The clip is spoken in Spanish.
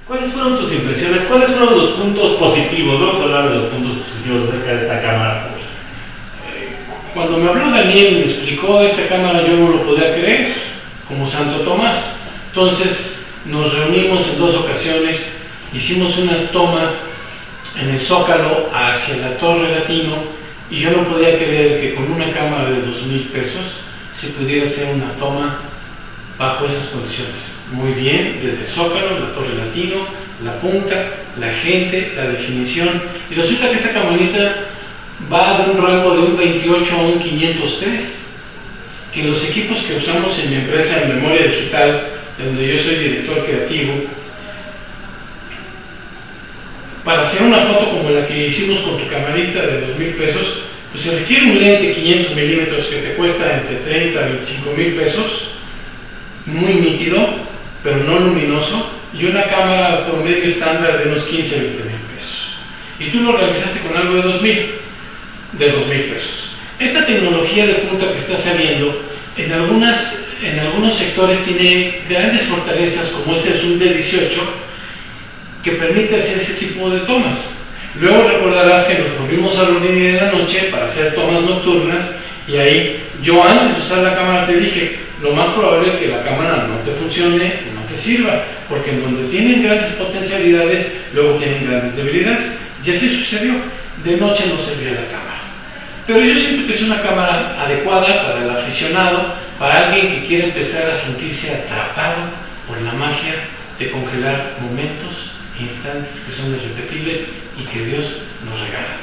¿Cuáles fueron tus impresiones? ¿Cuáles fueron los puntos positivos? Vamos a hablar de los puntos positivos acerca de esta cámara. Cuando me habló Daniel y me explicó esta cámara, yo no lo podía creer, como Santo Tomás. Entonces nos reunimos en 2 ocasiones, hicimos unas tomas en el Zócalo hacia la Torre Latino, y yo no podía creer que con una cámara de 2,000 pesos se pudiera hacer una toma bajo esas condiciones. Muy bien, desde el Zócalo, la Torre Latino, la punta, la gente, la definición, y resulta que esta camarita va de un rango de un 28 a un 503, que los equipos que usamos en mi empresa en Memoria Digital, donde yo soy director creativo, para hacer una foto como la que hicimos con tu camarita de 2,000 pesos, pues se requiere un lente 500 milímetros que te cuesta entre 30 a 25,000 pesos, muy nítido, pero no luminoso, y una cámara promedio estándar de unos 15 a 20,000 pesos. Y tú lo realizaste con algo de 2,000 pesos. Esta tecnología de punta que está saliendo, en algunos sectores tiene grandes fortalezas, como este Zoom D18, que permite hacer ese tipo de tomas. Luego recordarás que nos volvimos a reunir en la noche para hacer tomas nocturnas, y ahí yo, antes de usar la cámara, te dije, lo más probable es que la cámara no te funcione, no te sirva, porque en donde tienen grandes potencialidades, luego tienen grandes debilidades. Y así sucedió. De noche no servía la cámara. Pero yo siento que es una cámara adecuada para el aficionado, para alguien que quiere empezar a sentirse atrapado por la magia de congelar momentos, instantes que son irrepetibles y que Dios nos regala.